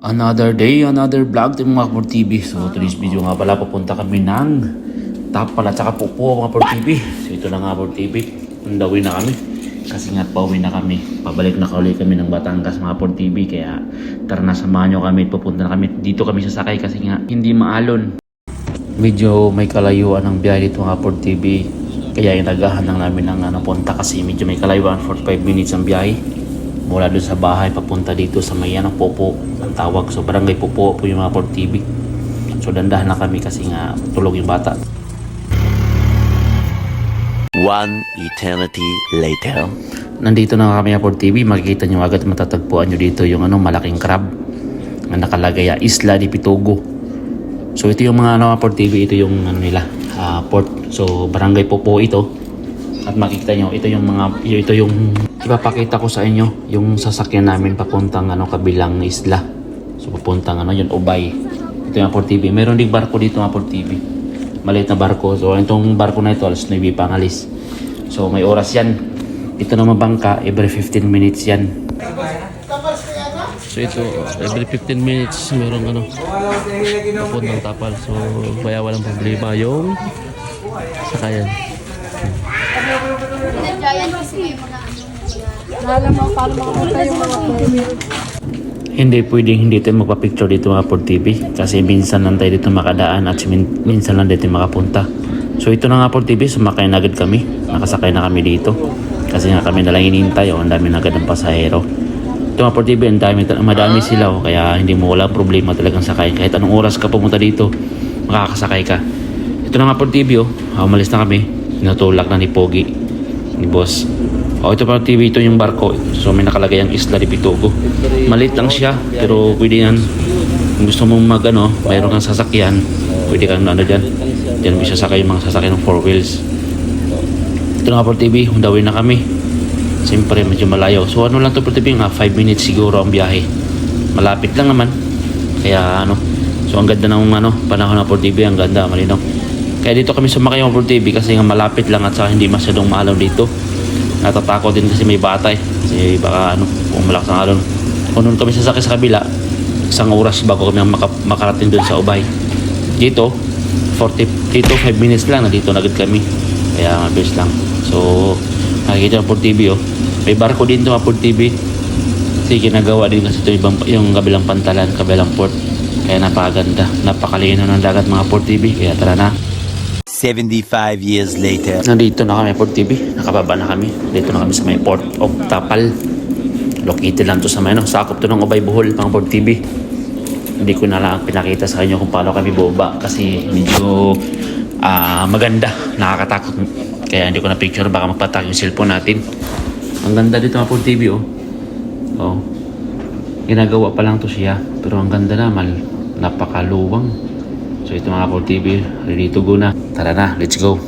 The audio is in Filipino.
Another day, another vlog to mga Kapor TV. So today's video nga pala, pupunta kami ng Tapal at saka Pupo mga Kapor TV. So ito na nga Kapor TV, undawin na kami. Kasi nga pauwi na kami, pabalik na kauli kami ng Batangas mga Kapor TV. Kaya tara na, samahan nyo kami, pupunta na kami. Dito kami sasakay kasi nga hindi maalon. Medyo may kalayuan ng biyahe dito mga Kapor TV. Kaya inagahan lang namin ng punta kasi medyo may kalayuan, 45 minutes ang biyahe. Mula doon sa bahay papunta dito sa may Popo ang tawag. So barangay Popo po yung mga Kapor TV. So dandahan na kami kasi nga tulog yung bata. One eternity later. Nandito na kami Kapor TV. Makikita nyo agad, matatagpuan nyo dito yung malaking crab na nakalagay Isla de Pitugo. So ito yung mga Kapor TV, ito yung nila port. So barangay Popo ito. At makikita nyo, ito yung ipapakita ko sa inyo, yung sasakyan namin papuntang kabilang isla. So papuntang yun, Ubay. Ito yung Kapor TV. Meron ding barko dito Kapor TV. Maliit na barko. So itong barko na ito, alas 9 pangalis. So may oras yan. Ito naman bangka, every 15 minutes yan. So ito, every 15 minutes merong papuntang Tapal. So kaya walang problema yung sakayan. Hindi pwedeng hindi tayo magpa-picture dito mga Kapor TV kasi minsan lang tayo dito makadaan at minsan lang dito makapunta. So ito na nga Kapor TV, sumakay na agad kami, nakasakay na kami dito kasi nga kami nalang hinihintay, ang dami na agad ng pasahero. Ito mga Kapor TV, madami sila kaya hindi mo wala problema talagang sakay. Kahit anong oras ka pumunta dito, makakasakay ka. Ito na nga Kapor TV, umalis na kami, tinutulak na ni Pogi, ni Boss. Ito pa TV, ito yung barko. So may nakalagay ang Isla de Pitugo. Maliit lang siya pero pwede yan. Kung gusto mong mayroon kang sasakyan, pwede kang dyan. Diyan bisa sakay yung mga sasakyan ng 4 wheels. Ito na Kapor TV, hundawin na kami. Siyempre medyo malayo. So lang to Kapor TV, 5 minutes siguro ang biyahe. Malapit lang naman. Kaya so ang ganda ng panahon ng Kapor TV, ang ganda, malinaw. Kaya dito kami sumakay ng Kapor TV kasi nga malapit lang at saka hindi masyadong maalaw dito. Natatakot din kasi may bata kasi baka kung malakas ang alon. Kung noon kami sasakay sa kabila, isang oras bago kami makarating doon sa Ubay. Dito 5 minutes lang, nandito na agad kami, kaya mabilis lang. So nakikita ng Kapor TV may barko din ito Kapor TV kasi ginagawa din kasi ito yung kabilang pantalan, kabilang port, kaya napakaganda, napakalino ng dagat mga Kapor TV. Kaya tara na. 75 years later. Nandito na kami Kapor TV, nakababa na kami. Dito na kami sa may Port of Tapal. Located lang to sa may sakop to ng Ubay, Bohol mga Kapor TV. Hindi ko na lang pinakita sa inyo kung paano kami bumaba kasi medyo maganda, nakakatakot. Kaya hindi ko na picture, baka magpatak yung cellphone natin. Ang ganda dito mga Kapor TV ginagawa pa lang to siya pero ang ganda naman, napakaluwang. So ito mga Kapor TV, ready to go na. Tara na, let's go.